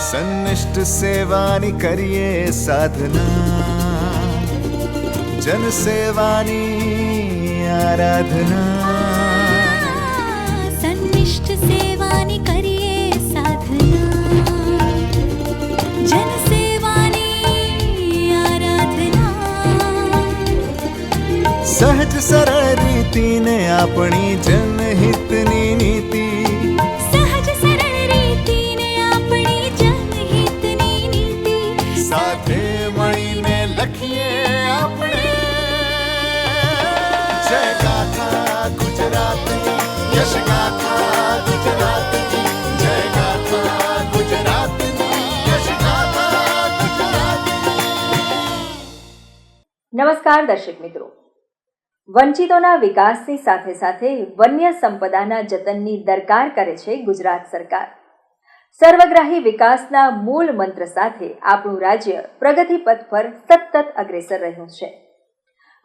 સન્નિષ્ઠ સેવાની કરીએ સાધના, જનસેવાની આરાધના. સન્નિષ્ઠ સેવાની કરીએ સાધના, જનસેવાની આરાધના. સહજ સરળ રીતિને આપણી જનહિતની નીતિ, સહજ સરળ રીતિને આપણી જનહિતની નીતિ. સાથે મળીને લખીએ આપણે જય ગાથા ગુજરાતની, યશ ગાથા ગુજરાતની, જય ગાથા ગુજરાતની, યશ ગાથા ગુજરાતની. નમસ્કાર દર્શક મિત્રો, વંચિતોના વિકાસની સાથે સાથે વન્ય સંપદાના જતનની દરકાર કરે છે ગુજરાત સરકાર. સર્વગ્રાહી વિકાસના મૂળ મંત્ર સાથે આપણું રાજ્ય પ્રગતિ પથ પર સતત અગ્રેસર રહ્યું છે.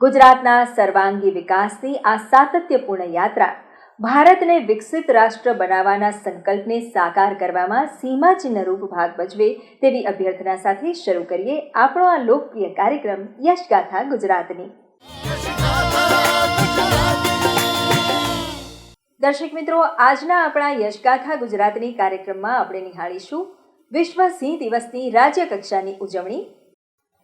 ગુજરાતના સર્વાંગી વિકાસની આ સાતત્યપૂર્ણ યાત્રા ભારતને વિકસિત રાષ્ટ્ર બનાવવાના સંકલ્પને સાકાર કરવામાં સીમાચિહ્નરૂપ ભાગ ભજવે તેવી અભ્યર્થના સાથે શરૂ કરીએ આપણો આ લોકપ્રિય કાર્યક્રમ યશગાથા ગુજરાતની. દર્શક મિત્રો, આજના આપણા યશગાથા ગુજરાતની કાર્યક્રમમાં આપણે નિહાળીશું વિશ્વ સિંહ દિવસની રાજ્ય કક્ષાની ઉજવણી.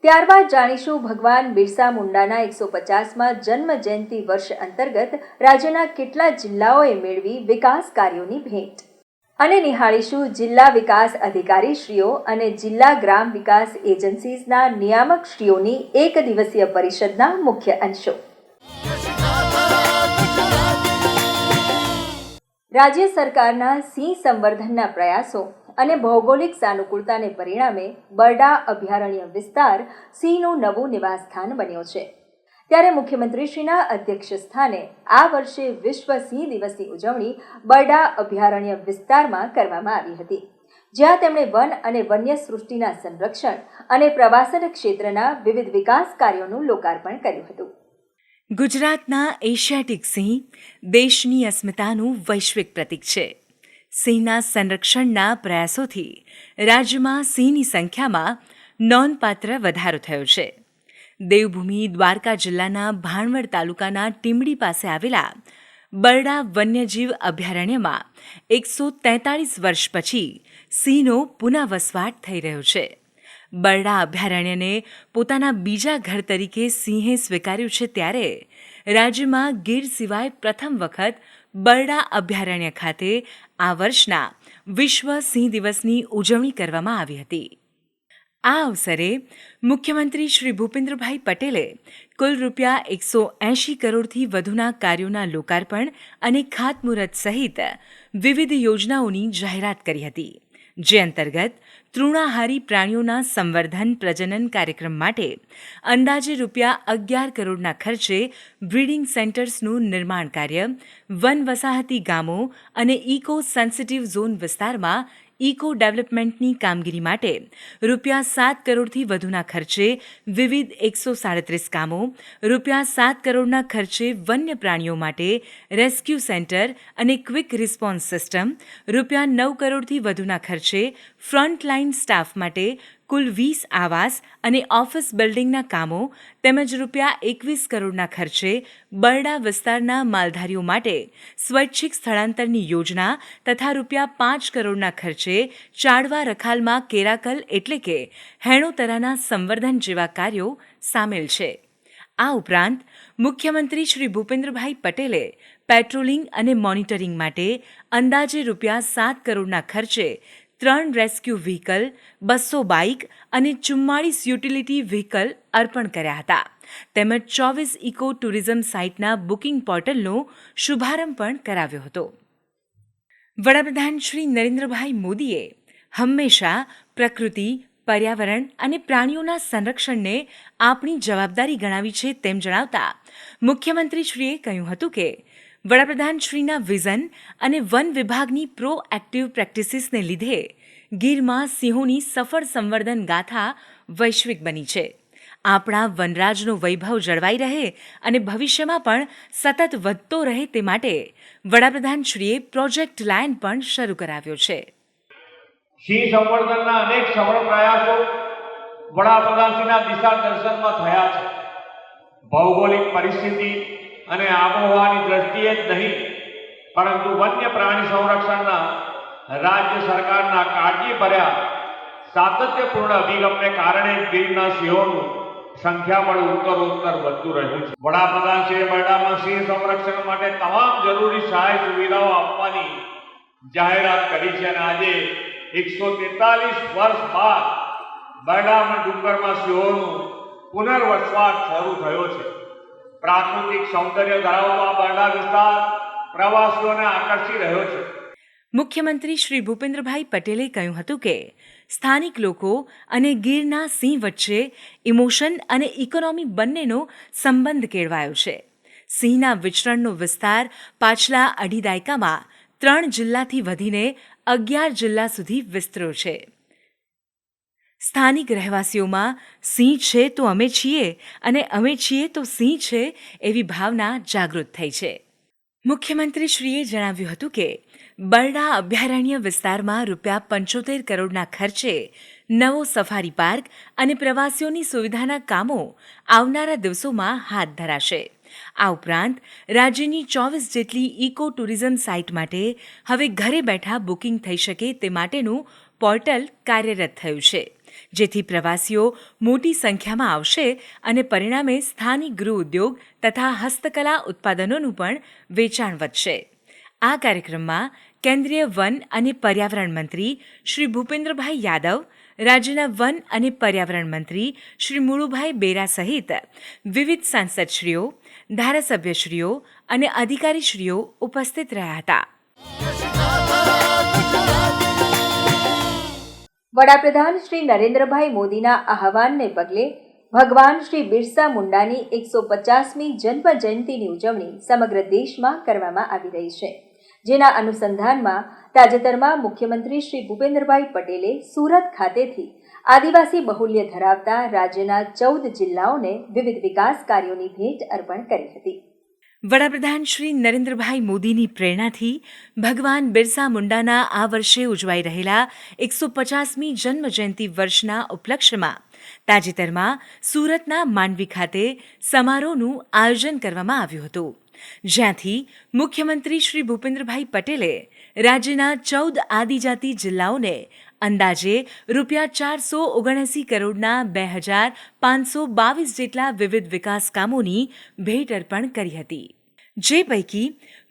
ત્યારબાદ જાણીશું ભગવાન બિરસા મુંડાના 150મા જન્મ જયંતિ વર્ષ અંતર્ગત રાજ્યના કેટલા જિલ્લાઓએ મેળવી વિકાસ કાર્યોની ભેટ. અને નિહાળીશું જિલ્લા વિકાસ અધિકારીશ્રીઓ અને જિલ્લા ગ્રામ વિકાસ એજન્સીઝના નિયામકશ્રીઓની એક દિવસીય પરિષદના મુખ્ય અંશો. રાજ્ય સરકારના સિંહ સંવર્ધનના પ્રયાસો અને ભૌગોલિક સાનુકૂળતાને પરિણામે બરડા અભયારણ્ય વિસ્તાર સિંહનું નવું નિવાસસ્થાન બન્યો છે. ત્યારે મુખ્યમંત્રીશ્રીના અધ્યક્ષ સ્થાને આ વર્ષે વિશ્વ સિંહ દિવસની ઉજવણી બરડા અભયારણ્ય વિસ્તારમાં કરવામાં આવી હતી, જ્યાં તેમણે વન અને વન્ય સૃષ્ટિના સંરક્ષણ અને પ્રવાસન ક્ષેત્રના વિવિધ વિકાસ કાર્યોનું લોકાર્પણ કર્યું હતું. ગુજરાતના એશિયાટિક સિંહ દેશની અસ્મિતાનું વૈશ્વિક પ્રતીક છે. સિંહના સંરક્ષણના પ્રયાસોથી રાજ્યમાં સિંહની સંખ્યામાં નોંધપાત્ર વધારો થયો છે. દેવભૂમિ દ્વારકા જિલ્લાના ભાણવડ તાલુકાના ટીમડી પાસે આવેલા બરડા વન્યજીવ અભયારણ્યમાં 143 વર્ષ પછી સિંહનો પુનઃવસવાટ થઈ રહ્યો છે. બરડા અભયારણ્યને પોતાના બીજા ઘર તરીકે સિંહે સ્વીકાર્યું છે, ત્યારે રાજ્યમાં ગીર સિવાય પ્રથમ વખત બરડા અભયારણ્ય ખાતે આ વર્ષના વિશ્વ સિંહ દિવસની ઉજવણી કરવામાં આવી હતી. આ અવસરે મુખ્યમંત્રી શ્રી ભૂપેન્દ્રભાઈ પટેલે કુલ રૂપિયા 180 કરોડથી વધુના કાર્યોના લોકાર્પણ અને ખાતમુહૂર્ત સહિત વિવિધ યોજનાઓની જાહેરાત કરી હતી, જે અંતર્ગત તૃણાહારી પ્રાણીઓના સંવર્ધન પ્રજનન કાર્યક્રમ માટે અંદાજે રૂપિયા 11 કરોડના ખર્ચે બ્રીડિંગ સેન્ટર્સનું નિર્માણ કાર્ય, વન વસાહતી ગામો અને ઇકો સેન્સિટિવ ઝોન વિસ્તારમાં ઇકો ડેવલપમેન્ટની કામગીરી માટે રૂપિયા 7 કરોડથી વધુના ખર્ચે વિવિધ 137 કામો, રૂપિયા 7 કરોડના ખર્ચે વન્ય પ્રાણીઓ માટે રેસ્ક્યુ સેન્ટર અને ક્વિક રિસ્પોન્સ સિસ્ટમ, રૂપિયા 9 કરોડથી વધુના ખર્ચે ફ્રન્ટલાઇન સ્ટાફ માટે કુલ 20 આવાસ અને ઓફિસ બિલ્ડિંગના કામો તેમજ રૂપિયા 21 કરોડના ખર્ચે બરડા વિસ્તારના માલધારીઓ માટે સ્વૈચ્છિક સ્થળાંતરની યોજના તથા રૂપિયા 5 કરોડના ખર્ચે ચાડવા રખાલમાં કેરાકલ એટલે કે હેણોતરાના સંવર્ધન જેવા કાર્યો સામેલ છે. આ ઉપરાંત મુખ્યમંત્રી શ્રી ભૂપેન્દ્રભાઈ પટેલે પેટ્રોલિંગ અને મોનિટરિંગ માટે અંદાજે રૂપિયા 7 કરોડના ખર્ચે 3 રેસ્ક્યુ વ્હીકલ, 200 બાઇક અને 44 યુટિલિટી વ્હીકલ અર્પણ કર્યા હતા. તેમજ 24 ઇકો ટુરિઝમ સાઇટના બુકિંગ પોર્ટલનો શુભારંભ પણ કરાવ્યો હતો. વડાપ્રધાન શ્રી નરેન્દ્રભાઈ મોદીએ હંમેશા પ્રકૃતિ, પર્યાવરણ અને પ્રાણીઓના સંરક્ષણને આપણી જવાબદારી ગણાવી છે તેમ જણાવતા મુખ્યમંત્રીશ્રીએ કહ્યું હતું કે વડાપ્રધાનશ્રીના વિઝન અને વન વિભાગની પ્રોએક્ટિવ પ્રેક્ટિસીસને લીધે ગીરમાં સિંહોની સફળ સંવર્ધન ગાથા વૈશ્વિક બની છે. આપણા વનરાજનો વૈભવ જળવાઈ રહે અને ભવિષ્યમાં પણ સતત વધતો રહે તે માટે વડાપ્રધાનશ્રીએ પ્રોજેક્ટ લાયન પણ શરૂ કરાવ્યો છે. સિંહ સંવર્ધનના અનેક સફળ પ્રયાસો વડાપ્રધાનશ્રીના દિશા દર્શનમાં થયા છે. ભૌગોલિક પરિસ્થિતિ અને આબોહવાની દ્રષ્ટિએ જ નહીં, પરંતુ વન્ય પ્રાણી સંરક્ષણના રાજ્ય સરકારના કાળજીભર્યા સાતત્યપૂર્ણ અભિગમને કારણે ગીરના સિંહોનું સંખ્યાબળ ઉત્તરોત્તર વધતું રહ્યું છે. વડાપ્રધાનશ્રીએ બરડામાં સિંહ સંરક્ષણ માટે તમામ જરૂરી સહાય સુવિધાઓ આપવાની જાહેરાત કરી છે અને આજે 143 વર્ષ બાદ બરડામાં ડુંગરમાં સિંહોનું પુનર્વસવાટ શરૂ થયો છે. પ્રાકૃતિક સૌંદર્ય ધરાવતો આ બરડા વિસ્તાર પ્રવાસીઓને આકર્ષી રહ્યો છે. મુખ્યમંત્રી શ્રી ભૂપેન્દ્રભાઈ પટેલે કહ્યું હતું કે સ્થાનિક લોકો અને ગીરના સિંહ વચ્ચે ઇમોશન અને ઇકોનોમી બંનેનો સંબંધ કેળવાયો છે. સિંહના વિચરણનો વિસ્તાર પાછલા અઢી દાયકામાં 3 જિલ્લાથી વધીને 11 જિલ્લા સુધી વિસ્તર્યો છે. સ્થાનિક રહેવાસીઓમાં સિંહ છે તો અમે છીએ અને અમે છીએ તો સિંહ છે એવી ભાવના જાગૃત થઈ છે. મુખ્યમંત્રીશ્રીએ જણાવ્યું હતું કે બરડા અભયારણ્ય વિસ્તારમાં ₹75 કરોડના ખર્ચે નવો સફારી પાર્ક અને પ્રવાસીઓની સુવિધાના કામો આવનારા દિવસોમાં હાથ ધરાશે. આ ઉપરાંત રાજ્યની 24 જેટલી ઇકો ટુરિઝમ સાઇટ માટે હવે ઘરે બેઠા બુકિંગ થઈ શકે તે માટેનું પોર્ટલ કાર્યરત થયું છે, જેથી પ્રવાસીઓ મોટી સંખ્યામાં આવશે અને પરિણામે સ્થાનિક ગૃહ ઉદ્યોગ તથા હસ્તકલા ઉત્પાદનોનું પણ વેચાણ વધશે. આ કાર્યક્રમમાં કેન્દ્રીય વન અને પર્યાવરણ મંત્રી શ્રી ભૂપેન્દ્રભાઈ યાદવ, રાજ્યના વન અને પર્યાવરણ મંત્રી શ્રી મુળુભાઈ બેરા સહિત વિવિધ સાંસદશ્રીઓ, ધારાસભ્યશ્રીઓ અને અધિકારીશ્રીઓ ઉપસ્થિત રહ્યા હતા. વડાપ્રધાન શ્રી નરેન્દ્રભાઈ મોદીના આહવાનને પગલે ભગવાન શ્રી બિરસા મુંડાની 150મી જન્મ જયંતિની ઉજવણી સમગ્ર દેશમાં કરવામાં આવી રહી છે, જેના અનુસંધાનમાં તાજેતરમાં મુખ્યમંત્રી શ્રી ભૂપેન્દ્રભાઈ પટેલે સુરત ખાતેથી આદિવાસી બહુલ્ય ધરાવતા રાજ્યના 14 જિલ્લાઓને વિવિધ વિકાસ કાર્યોની ભેટ અર્પણ કરી હતી. વડાપ્રધાન શ્રી નરેન્દ્રભાઈ મોદીની પ્રેરણાથી ભગવાન બિરસા મુંડાના આ વર્ષે ઉજવાઈ રહેલા 150મી જન્મજયંતિ વર્ષના ઉપલક્ષ્યમાં તાજેતરમાં સુરતના માંડવી ખાતે સમારોહનું આયોજન કરવામાં આવ્યું હતું, જ્યાંથી મુખ્યમંત્રી શ્રી ભૂપેન્દ્રભાઈ પટેલે રાજ્યના 14 આદિજાતિ જિલ્લાઓને અંદાજે ₹479 કરોડના 2522 જેટલા વિવિધ વિકાસ કામોની ભેટ અર્પણ કરી હતી. જે પૈકી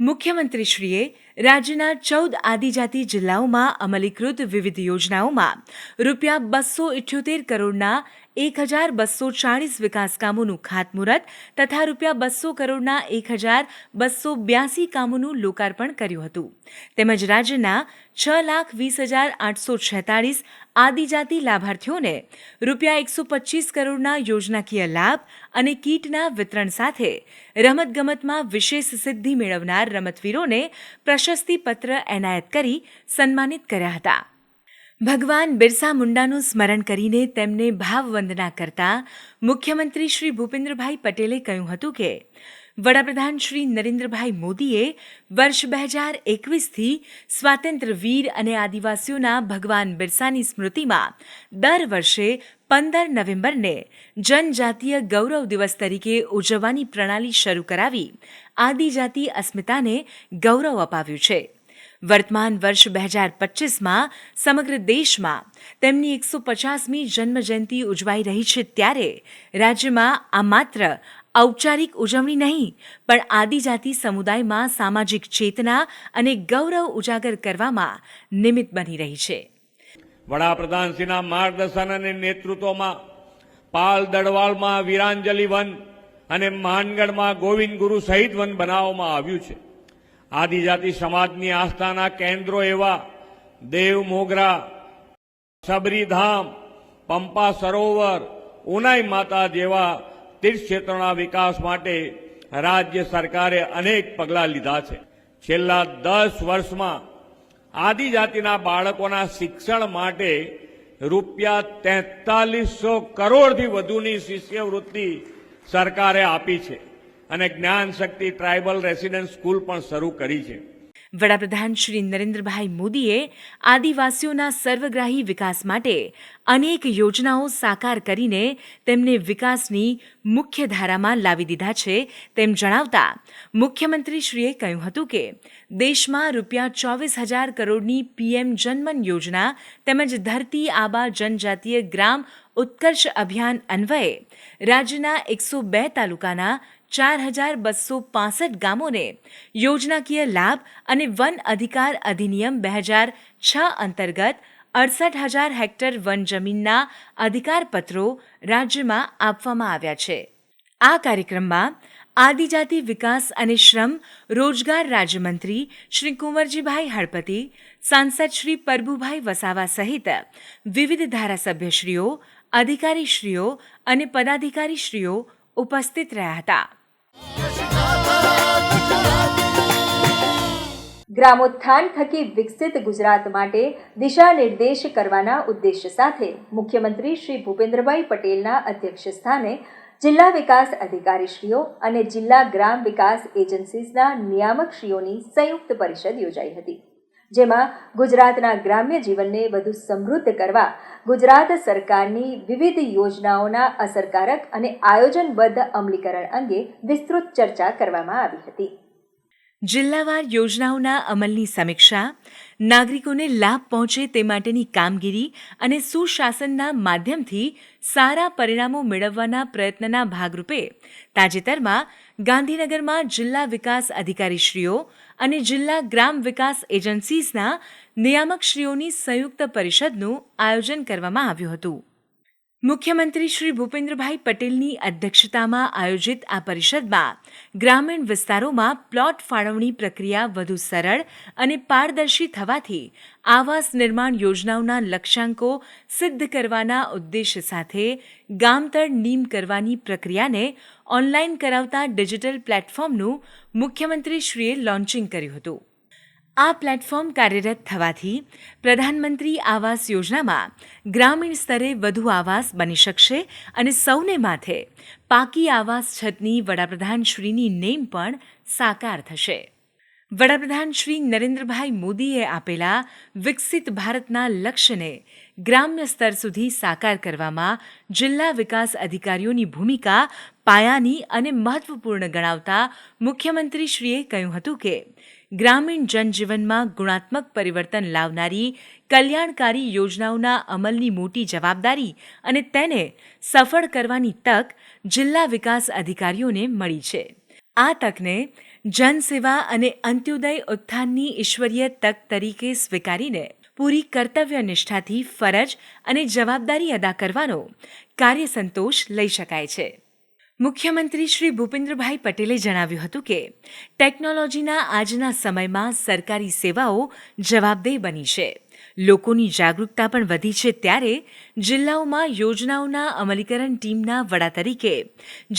મુખ્યમંત્રીશ્રીએ રાજ્યના 14 આદિજાતિ જિલ્લાઓમાં અમલીકૃત વિવિધ યોજનાઓમાં ₹278 કરોડના 1240 વિકાસ કામોનું ખાતમુહૂર્ત તથા ₹200 કરોડના 1282 કામોનું લોકાર્પણ કર્યું હતું. તેમજ રાજ્યના 6,20,846 આદિજાતિ લાભાર્થીઓને ₹125 કરોડના યોજનાકીય લાભ અને કીટના વિતરણ સાથે રમતગમતમાં વિશેષ સિદ્ધિ મેળવનાર રમતવીરોને પ્રશસ્તિપત્ર એનાયત કરી સન્માનિત કર્યા હતા. ભગવાન બિરસા મુંડાનું સ્મરણ કરીને તેમને ભાવવંદના કરતા મુખ્યમંત્રી શ્રી ભૂપેન્દ્રભાઈ પટેલે કહ્યું હતું કે વડાપ્રધાન શ્રી નરેન્દ્રભાઈ મોદીએ વર્ષ 2021થી સ્વાતંત્ર્યવીર અને આદિવાસીઓના ભગવાન બિરસાની સ્મૃતિમાં દર વર્ષે 15 નવેમ્બરને જનજાતીય ગૌરવ દિવસ તરીકે ઉજવવાની પ્રણાલી શરૂ કરાવી આદિજાતિ અસ્મિતાને ગૌરવ અપાવ્યું છે. વર્તમાન વર્ષ 2025માં સમગ્ર દેશમાં તેમની 150મી જન્મજયંતિ ઉજવાઈ રહી છે, ત્યારે રાજ્યમાં આ માત્ર ઔપચારિક ઉજવણી નહીં પણ આદિજાતિ સમુદાયમાં સામાજિક ચેતના અને ગૌરવ ઉજાગર કરવામાં નિમિત્ત બની રહી છે. વડાપ્રધાનશ્રીના માર્ગદર્શન અને નેતૃત્વમાં પાલ દડવાલમાં વીરાંજલિ વન અને માનગઢમાં ગોવિંદ ગુરુ સહિત વન બનાવવામાં આવ્યું છે. આદિજાતિ સમાજની આસ્થાના કેન્દ્રો એવા દેવ મોગરા, સબરીધામ, પંપા સરોવર, ઉનાઈ માતા જેવા તીર્થક્ષેત્રોના વિકાસ માટે રાજ્ય સરકારે અનેક પગલાં લીધા છે. છેલ્લા 10 વર્ષમાં આદિજાતિના બાળકોના શિક્ષણ માટે ₹4300 કરોડથી વધુની શિષ્યવૃત્તિ સરકારે આપી છે અને જ્ઞાન શક્તિ ટ્રાઇબલ રેસિડેન્સ સ્કૂલ પણ શરૂ કરી છે. વડાપ્રધાન શ્રી નરેન્દ્રભાઈ મોદીએ આદિવાસીઓના સર્વગ્રાહી વિકાસ માટે અનેક યોજનાઓ સાકાર કરીને તેમને વિકાસની મુખ્ય ધારામાં લાવી દીધા છે તેમ જણાવતા મુખ્યમંત્રીશ્રીએ કહ્યું હતું કે દેશમાં ₹24,000 કરોડની પીએમ જનમન યોજના તેમજ ધરતી આબા જનજાતીય ગ્રામ ઉત્કર્ષ અભિયાન અન્વયે રાજ્યના 102 તાલુકાના 4,265 ગામોને યોજનાકીય લાભ અને વન અધિકાર અધિનિયમ 2006 અંતર્ગત 68,000 હેક્ટર વન જમીનના અધિકારપત્રો રાજ્યમાં આપવામાં આવ્યા છે. આ કાર્યક્રમમાં આદિજાતિ વિકાસ અને શ્રમ રોજગાર રાજ્યમંત્રી શ્રી કુંવરજીભાઈ હળપતિ, સાંસદ શ્રી પરભુભાઈ વસાવા સહિત વિવિધ ધારાસભ્યશ્રીઓ, અધિકારીશ્રીઓ અને પદાધિકારીશ્રીઓ ઉપસ્થિત રહ્યા હતા. ગ્રામોત્થાન થકી વિકસિત ગુજરાત માટે દિશા નિર્દેશ કરવાના ઉદ્દેશ્ય સાથે મુખ્યમંત્રી શ્રી ભૂપેન્દ્રભાઈ પટેલના અધ્યક્ષસ્થાને જિલ્લા વિકાસ અધિકારીશ્રીઓ અને જિલ્લા ગ્રામ વિકાસ એજન્સીઝના નિયામકશ્રીઓની સંયુક્ત પરિષદ યોજાઈ હતી, જેમાં ગુજરાતના ગ્રામ્ય જીવનને વધુ સમૃદ્ધ કરવા ગુજરાત સરકારની વિવિધ યોજનાઓના અસરકારક અને આયોજનબદ્ધ અમલીકરણ અંગે વિસ્તૃત ચર્ચા કરવામાં આવી હતી. જિલ્લાવાર યોજનાઓના અમલની સમીક્ષા, નાગરિકોને લાભ પહોંચે તે માટેની કામગીરી અને સુશાસનના માધ્યમથી સારા પરિણામો મેળવવાના પ્રયત્નના ભાગરૂપે તાજેતરમાં ગાંધીનગરમાં જિલ્લા વિકાસ અધિકારીશ્રીઓ અને જિલ્લા ગ્રામ વિકાસ એજન્સીઝના નિયામકશ્રીઓની સંયુક્ત પરિષદનું આયોજન કરવામાં આવ્યું હતું. મુખ્યમંત્રી શ્રી ભૂપેન્દ્રભાઈ પટેલની અધ્યક્ષતામાં આયોજિત આ પરિષદમાં ગ્રામીણ વિસ્તારોમાં પ્લોટ ફાળવણી પ્રક્રિયા વધુ સરળ અને પારદર્શી થવાથી આવાસ નિર્માણ યોજનાઓના લક્ષ્યાંકો સિદ્ધ કરવાના ઉદ્દેશ્ય સાથે ગામતળ નીમ કરવાની પ્રક્રિયાને ઓનલાઈન કરાવતા ડિજિટલ પ્લેટફોર્મનું મુખ્યમંત્રીશ્રીએ લોન્ચિંગ કર્યું હતું. આ પ્લેટફોર્મ કાર્યરત થવાથી પ્રધાનમંત્રી આવાસ યોજનામાં ગ્રામીણ સ્તરે વધુ આવાસ બની શકશે અને સૌને માથે પાકી આવાસ છતની વડાપ્રધાનશ્રીની નેમ પણ સાકાર થશે. વડાપ્રધાન શ્રી નરેન્દ્રભાઈ મોદીએ આપેલા વિકસિત ભારતના લક્ષ્યને ગ્રામ્ય સ્તર સુધી સાકાર કરવામાં જિલ્લા વિકાસ અધિકારીઓની ભૂમિકા પાયાની અને મહત્વપૂર્ણ ગણાવતા મુખ્યમંત્રીશ્રીએ કહ્યું હતું કે ગ્રામીણ જનજીવનમાં ગુણાત્મક પરિવર્તન લાવનારી કલ્યાણકારી યોજનાઓના અમલની મોટી જવાબદારી અને તેને સફળ કરવાની તક જિલ્લા વિકાસ અધિકારીઓને મળી છે. આ તકને જનસેવા અને અંત્યોદય ઉત્થાનની ઈશ્વરીય તક તરીકે સ્વીકારીને પૂરી કર્તવ્યનિષ્ઠાથી ફરજ અને જવાબદારી અદા કરવાનો કાર્યસંતોષ લઈ શકાય છે. મુખ્યમંત્રી શ્રી ભૂપેન્દ્રભાઈ પટેલે જણાવ્યું હતું કે ટેકનોલોજીના આજના સમયમાં સરકારી સેવાઓ જવાબદેહ બની છે, લોકોની જાગૃતતા પણ વધી છે, ત્યારે જિલ્લાઓમાં યોજનાઓના અમલીકરણ ટીમના વડા તરીકે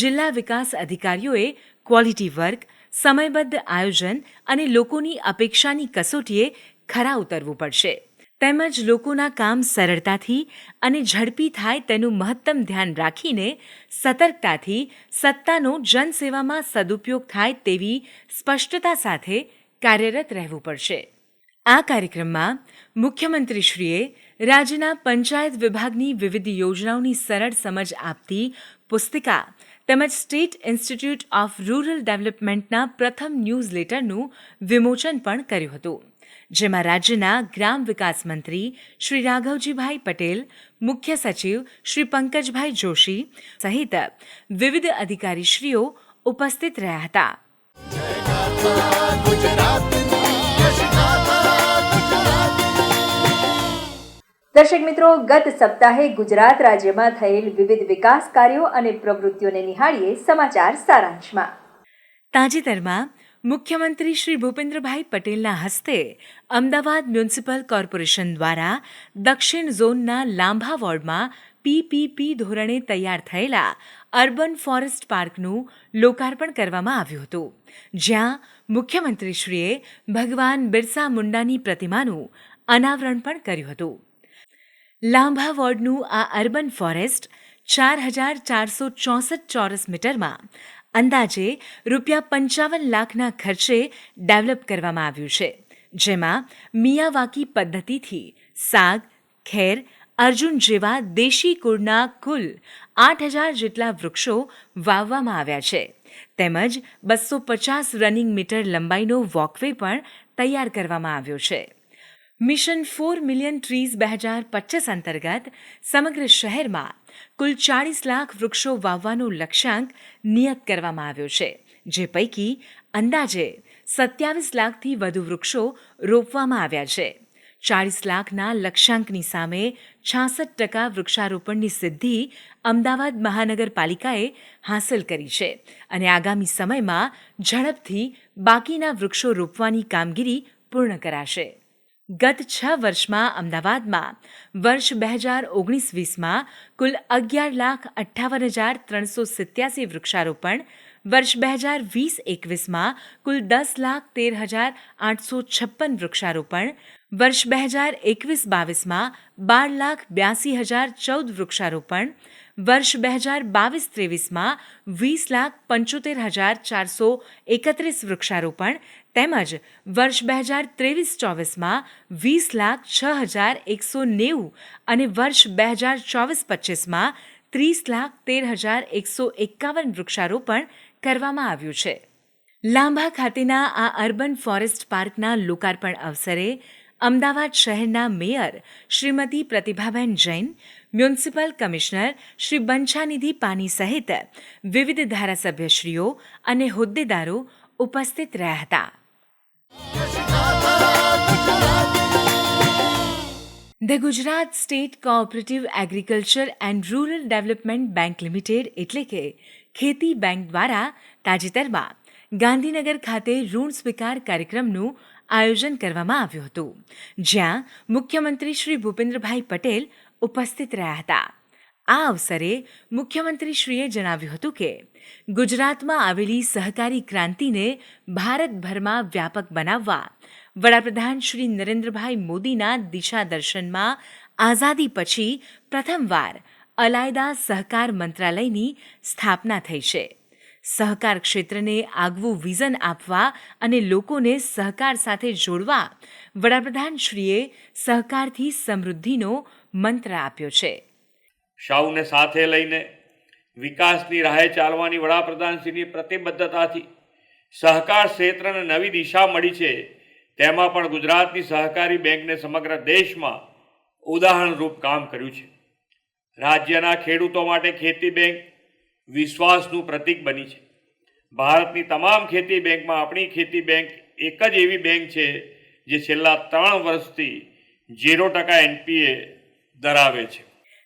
જિલ્લા વિકાસ અધિકારીઓએ ક્વોલિટી વર્ક, સમયબદ્ધ આયોજન અને લોકોની અપેક્ષાની કસોટીએ ખરા ઉતરવું પડશે, તેમજ લોકોના કામ સરળતાથી અને ઝડપી થાય તેનું મહત્તમ ધ્યાન રાખીને સતર્કતાથી સત્તાનો જનસેવામાં સદુપયોગ થાય તેવી સ્પષ્ટતા સાથે કાર્યરત રહેવું પડશે. આ કાર્યક્રમમાં મુખ્યમંત્રીશ્રીએ રાજ્યના પંચાયત વિભાગની વિવિધ યોજનાઓની સરળ સમજ આપતી પુસ્તિકા તેમજ સ્ટેટ ઇન્સ્ટિટ્યૂટ ઓફ રૂરલ ડેવલપમેન્ટના પ્રથમ ન્યૂઝલેટરનું વિમોચન પણ કર્યું હતું, જેમાં રાજ્યના ગ્રામ વિકાસ મંત્રી શ્રી રાઘવજીભાઈ પટેલ, મુખ્ય સચિવ શ્રી પંકજભાઈ જોશી સહિત વિવિધ અધિકારીશ્રીઓ ઉપસ્થિત રહ્યા હતા. દર્શક મિત્રો, ગત સપ્તાહે ગુજરાત રાજ્યમાં થયેલ વિવિધ વિકાસ કાર્યો અને પ્રવૃત્તિઓને નિહાળીએ સમાચાર સારાંશમાં. તાજેતરમાં મુખ્યમંત્રી શ્રી ભૂપેન્દ્રભાઈ પટેલના હસ્તે અમદાવાદ મ્યુનિસિપલ કોર્પોરેશન દ્વારા દક્ષિણ ઝોનના લાંભા વોર્ડમાં PPP ધોરણે તૈયાર થયેલા અર્બન ફોરેસ્ટ પાર્કનું લોકાર્પણ કરવામાં આવ્યું હતું, જ્યાં મુખ્યમંત્રીશ્રીએ ભગવાન બિરસા મુંડાની પ્રતિમાનું અનાવરણ પણ કર્યું હતું. લાંભા વોર્ડનું આ અર્બન ફોરેસ્ટ 4,464 ચોરસ મીટરમાં અંદાજે ₹55 લાખના ખર્ચે ડેવલપ કરવામાં આવ્યું છે, જેમાં મિયાવાકી પદ્ધતિથી સાગ, ખેર, અર્જુન જેવા દેશી કુળના કુલ 8,000 જેટલા વૃક્ષો વાવવામાં આવ્યા છે, તેમજ 250 રનિંગ મીટર લંબાઈનો વોકવે પણ તૈયાર કરવામાં આવ્યો છે. મિશન 4 મિલિયન ટ્રીઝ 2025 અંતર્ગત સમગ્ર શહેરમાં કુલ 40 લાખ વૃક્ષો વાવવાનો લક્ષ્યાંક નિયત કરવામાં આવ્યો છે, જે પૈકી અંદાજે 27 લાખથી વધુ વૃક્ષો રોપવામાં આવ્યા છે. 40 લાખના લક્ષ્યાંકની સામે 66% વૃક્ષારોપણની સિદ્ધિ અમદાવાદ મહાનગરપાલિકાએ હાંસલ કરી છે અને આગામી સમયમાં ઝડપથી બાકીના વૃક્ષો રોપવાની કામગીરી પૂર્ણ કરાશે. ગત 6 વર્ષમાં અમદાવાદમાં વર્ષ 2019-20માં કુલ 11,58,387 વૃક્ષારોપણ, વર્ષ 2020-21માં કુલ 10,13,856 વૃક્ષારોપણ, વર્ષ 2021-22માં 12,82,014 વૃક્ષારોપણ, વર્ષ 2022-23માં 20,75,431 વૃક્ષારોપણ તેમજ વર્ષ 2023-24માં 20,06,190 અને વર્ષ 2024-25માં 30,13,151 વૃક્ષારોપણ કરવામાં આવ્યું છે. લાંભા ખાતેના આ અર્બન ફોરેસ્ટ પાર્કના લોકાર્પણ અવસરે અમદાવાદ શહેરના mayor Shrimati Pratibhaben Jain, municipal commissioner Shri Banchhanidhi પાની સહિત વિવિધ ધારાસભ્યશ્રીઓ અને હોદ્દેદારો ઉપસ્થિત રહ્યા હતા. The Gujarat state cooperative agriculture and rural development bank limited એટલે કે ખેતી બેંક દ્વારા તાજેતરમાં ગાંધીનગર ખાતે ઋણ સ્વીકાર કાર્યક્રમનું આયોજન કરવામાં આવ્યું હતું, જ્યાં મુખ્યમંત્રી શ્રી ભૂપેન્દ્રભાઈ પટેલ ઉપસ્થિત રહ્યા હતા. આ અવસરે મુખ્યમંત્રીશ્રીએ જણાવ્યું હતું કે ગુજરાતમાં આવેલી સહકારી ક્રાંતિને ભારતભરમાં વ્યાપક બનાવવા વડાપ્રધાન શ્રી નરેન્દ્રભાઈ મોદીના દિશાદર્શનમાં આઝાદી પછી પ્રથમવાર અલાયદા સહકાર મંત્રાલયની સ્થાપના થઈ છે. સહકાર ક્ષેત્રને આગવું વિઝન આપવા અને લોકોને સહકાર સાથે જોડવા વડાપ્રધાનશ્રીએ સહકારથી સમૃદ્ધિનો મંત્ર આપ્યો છે. સૌને સાથે લઈને વિકાસની રાહે ચાલવાની વડાપ્રધાનશ્રીની પ્રતિબદ્ધતાથી સહકાર ક્ષેત્રને નવી દિશા મળી છે. તેમાં પણ ગુજરાતની સહકારી બેંકને સમગ્ર દેશમાં ઉદાહરણરૂપ કામ કર્યું છે. રાજ્યના ખેડૂતો માટે ખેતી બેંક વિશ્વાસનું પ્રતીક બની છે. ભારતની તમામ ખેતી બેંકમાં આપણી ખેતી બેંક એક જ એવી બેંક છે જે છેલ્લા 3 વર્ષથી 0% NPA ધરાવે છે.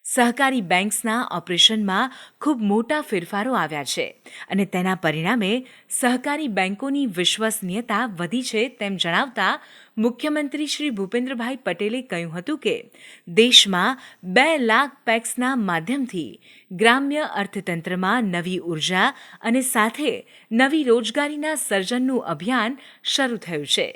સહકારી બેંક્સના ઓપરેશનમાં ખૂબ મોટા ફેરફારો આવ્યા છે અને તેના પરિણામે સહકારી બેંકોની વિશ્વસનીયતા વધી છે તેમ જણાવતા મુખ્યમંત્રી શ્રી ભૂપેન્દ્રભાઈ પટેલે કહ્યું હતું કે દેશમાં 2 લાખ પેક્સના માધ્યમથી ગ્રામ્ય અર્થતંત્રમાં નવી ઉર્જા અને સાથે નવી રોજગારીના સર્જનનું અભિયાન શરૂ થયું છે.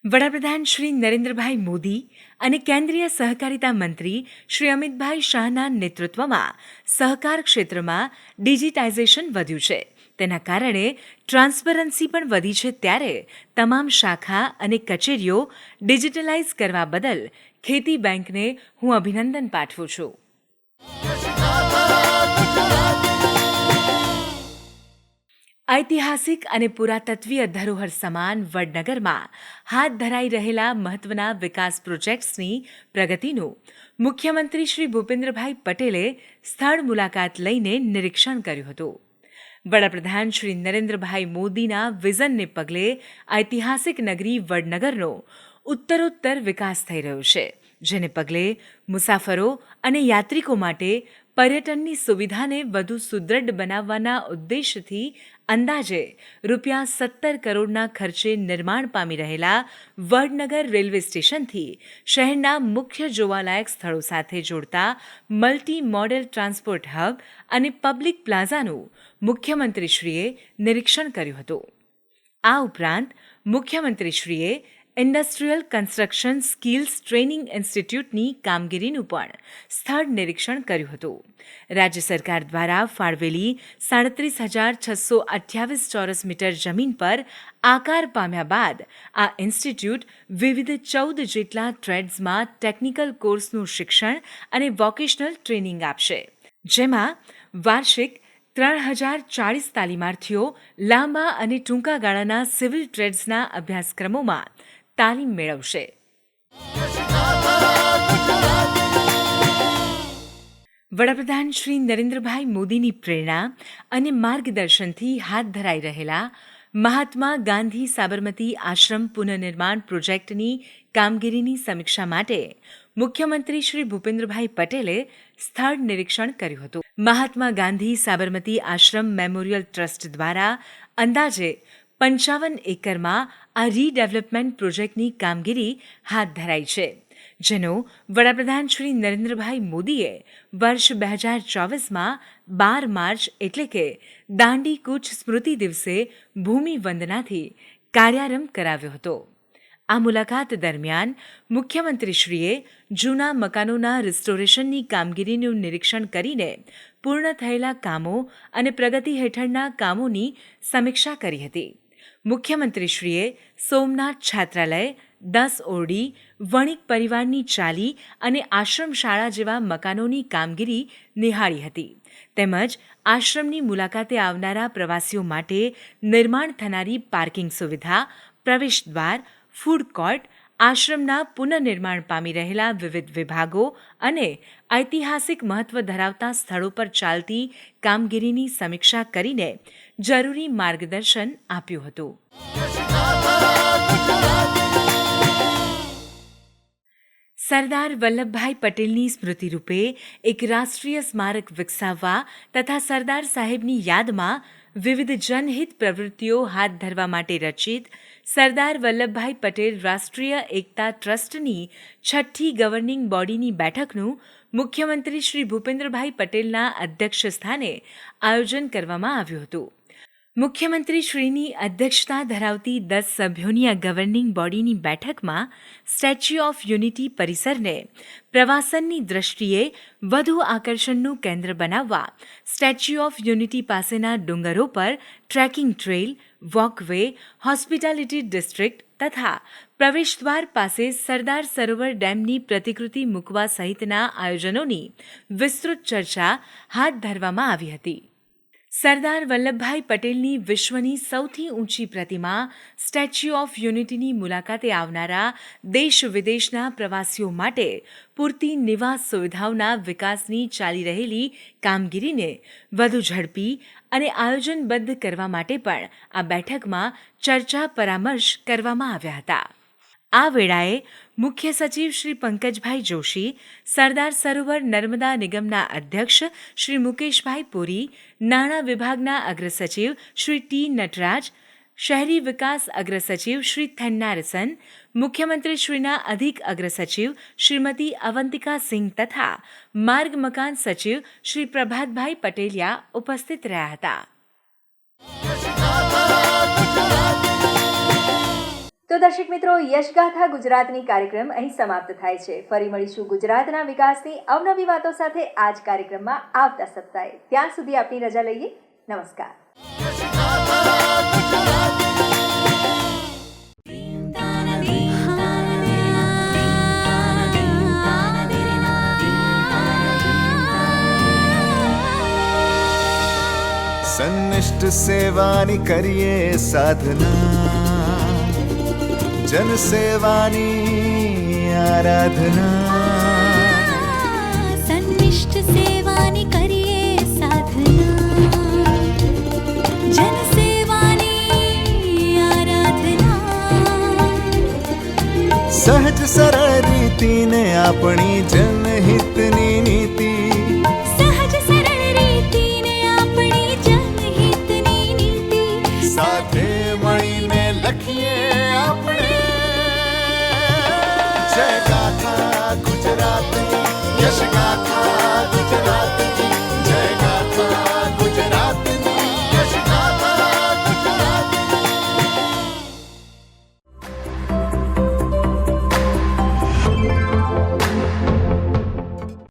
વડાપ્રધાન શ્રી નરેન્દ્રભાઈ મોદી અને કેન્દ્રીય સહકારિતા મંત્રી શ્રી અમિતભાઈ શાહના નેતૃત્વમાં સહકાર ક્ષેત્રમાં ડિજિટાઇઝેશન વધ્યું છે. તેના કારણે ટ્રાન્સપરન્સી પણ વધી છે. ત્યારે તમામ શાખા અને કચેરીઓ ડિજિટલાઇઝ કરવા બદલ ખેતી બેંકને હું અભિનંદન પાઠવું છું. ઐતિહાસિક અને પુરાતત્વીય ધરોહર સમાન વડનગરમાં હાથ ધરાઈ રહેલા મહત્વના વિકાસ પ્રોજેક્ટ્સની પ્રગતિનું મુખ્યમંત્રી શ્રી ભૂપેન્દ્રભાઈ પટેલે સ્થળ મુલાકાત લઈને નિરીક્ષણ કર્યું હતું. વડાપ્રધાન શ્રી નરેન્દ્રભાઈ મોદીના વિઝનને પગલે ઐતિહાસિક નગરી વડનગરનો ઉત્તરોત્તર વિકાસ થઈ રહ્યો છે, જેને પગલે મુસાફરો અને યાત્રિકો માટે પર્યટનની સુવિધાને વધુ સુદૃઢ બનાવવાના ઉદ્દેશથી અંદાજે ₹17 કરોડના ખર્ચે નિર્માણ પામી રહેલા વડનગર રેલવે સ્ટેશનથી શહેરના મુખ્ય જોવાલાયક સ્થળો સાથે જોડતા મલ્ટી મોડેલ ટ્રાન્સપોર્ટ હબ અને પબ્લિક પ્લાઝાનું મુખ્યમંત્રીશ્રીએ નિરીક્ષણ કર્યું હતું. આ ઉપરાંત મુખ્યમંત્રીશ્રીએ ઇન્ડસ્ટ્રીયલ કન્સ્ટ્રક્શન સ્કિલ્સ ટ્રેનિંગ ઇન્સ્ટિટ્યૂટની કામગીરીનું પણ સ્થળ નિરીક્ષણ કર્યું હતું. રાજ્ય સરકાર દ્વારા ફાળવેલી 37,628 ચોરસ મીટર જમીન પર આકાર પામ્યા બાદ આ ઇન્સ્ટિટ્યૂટ વિવિધ 14 જેટલા ટ્રેડ્સમાં ટેકનિકલ કોર્સનું શિક્ષણ અને વોકેશનલ ટ્રેનિંગ આપશે, જેમાં વાર્ષિક 3,040 તાલીમાર્થીઓ લાંબા અને ટૂંકા ગાળાના સિવિલ ટ્રેડ્સના અભ્યાસક્રમોમાં તાલીમ મેળવશે. વડાપ્રધાન શ્રી નરેન્દ્રભાઈ મોદીની પ્રેરણા અને માર્ગદર્શનથી હાથ ધરાઈ રહેલા મહાત્મા ગાંધી સાબરમતી આશ્રમ પુનઃનિર્માણ પ્રોજેક્ટની કામગીરીની સમીક્ષા માટે મુખ્યમંત્રી શ્રી ભૂપેન્દ્રભાઈ પટેલે સ્થળ નિરીક્ષણ કર્યું હતું. મહાત્મા ગાંધી સાબરમતી આશ્રમ મેમોરિયલ ટ્રસ્ટ દ્વારા અંદાજે 55 એકરમાં આ રીડેવલપમેન્ટ પ્રોજેક્ટની કામગીરી હાથ ધરાઈ છે, જેનો વડાપ્રધાન શ્રી નરેન્દ્રભાઈ મોદીએ વર્ષ 2024માં 12 માર્ચ એટલે કે દાંડી કૂચ સ્મૃતિ દિવસે ભૂમિ વંદનાથી કાર્યારંભ કરાવ્યો હતો. આ મુલાકાત દરમિયાન મુખ્યમંત્રીશ્રીએ જૂના મકાનોના રિસ્ટોરેશનની કામગીરીનું નિરીક્ષણ કરીને પૂર્ણ થયેલા કામો અને પ્રગતિ હેઠળના કામોની સમીક્ષા કરી હતી. મુખ્યમંત્રીશ્રીએ સોમનાથ છાત્રાલય, 10 ઓરડી, વણિક પરિવારની ચાલી અને આશ્રમ શાળા જેવા મકાનોની કામગીરી નિહાળી હતી, તેમજ આશ્રમની મુલાકાતે આવનારા પ્રવાસીઓ માટે નિર્માણ થનારી પાર્કિંગ સુવિધા, પ્રવેશદ્વાર, ફૂડ કોર્ટ, આશ્રમના પુનઃનિર્માણ પામી રહેલા વિવિધ વિભાગો અને ઐતિહાસિક મહત્વ ધરાવતા સ્થળો પર ચાલતી કામગીરીની સમીક્ષા કરીને જરૂરી માર્ગદર્શન આપ્યું હતું. સરદાર વલ્લભભાઈ પટેલની સ્મૃતિરૂપે એક રાષ્ટ્રીય સ્મારક વિકસાવવા તથા સરદાર સાહેબની યાદમાં વિવિધ જનહિત પ્રવૃત્તિઓ હાથ ધરવા માટે રચિત સરદાર વલ્લભભાઈ પટેલ રાષ્ટ્રીય એકતા ટ્રસ્ટની 6ઠ્ઠી ગવર્નિંગ બોડીની બેઠકનું મુખ્યમંત્રી શ્રી ભૂપેન્દ્રભાઈ પટેલના અધ્યક્ષ સ્થાને આયોજન કરવામાં આવ્યું હતું. મુખ્યમંત્રી શ્રીની અધ્યક્ષતા ધરાવતી 10 સભ્યોની આ ગવર્નિંગ બોડીની બેઠકમાં સ્ટેચ્યુ ઓફ યુનિટી પરિસરને પ્રવાસનની દ્રષ્ટિએ વધુ આકર્ષણનું કેન્દ્ર બનાવવા સ્ટેચ્યુ ઓફ યુનિટી પાસેના ડુંગરો પર trekking trail, walkway, hospitality district તથા પ્રવેશદ્વાર પાસે સરદાર સરોવર ડેમની પ્રતિકૃતિ મૂકવા સહિતના આયોજનોની વિસ્તૃત ચર્ચા હાથ ધરવામાં આવી હતી. સરદાર વલ્લભભાઈ પટેલની વિશ્વની સૌથી ઊંચી પ્રતિમા સ્ટેચ્યુ ઓફ યુનિટીની મુલાકાતે આવનારા દેશ વિદેશના પ્રવાસીઓ માટે પૂરતી નિવાસ સુવિધાઓના વિકાસની ચાલી રહેલી કામગીરીને વધુ ઝડપી અને આયોજનબદ્ધ કરવા માટે પણ આ બેઠકમાં ચર્ચા પરામર્શ કરવામાં આવ્યા હતા. આ વેળાએ મુખ્ય સચિવ શ્રી પંકજભાઈ જોશી, સરદાર સરોવર નર્મદા નિગમના અધ્યક્ષ શ્રી મુકેશભાઈ પુરી, નાણાં વિભાગના અગ્રસચિવ શ્રી ટી નટરાજ, શહેરી વિકાસ અગ્રસચિવ શ્રી થન્નારસન, મુખ્યમંત્રીશ્રીના અધિક અગ્રસચિવ શ્રીમતી અવંતિકા સિંહ તથા માર્ગ મકાન સચિવ શ્રી પ્રભાતભાઈ પટેલિયા ઉપસ્થિત રહ્યા હતા. તો દર્શક મિત્રો, યશગાથા ગુજરાતની કાર્યક્રમ અહીં સમાપ્ત થાય છે. ફરી મળીશું ગુજરાતના વિકાસની અવનવી વાતો સાથે આ જ કાર્યક્રમમાં આવતા સપ્તાહે. ત્યાં સુધી આપની રજા લઈએ. નમસ્કાર. સન્નિષ્ઠ સેવાની કરીએ સાધના, જન સેવાની આરાધના. સન્નિષ્ઠ સેવાની કરીએ સાધના, જન સેવાની આરાધના. સહજ સરળ રીતિને આપણી જનહિતની નીતિ, સહજ સરળ રીતિને આપણી જનહિતની નીતિ. સાથે મળીને લખીએ આપણે જય ગાથા ગુજરાતની, યશ ગાથા.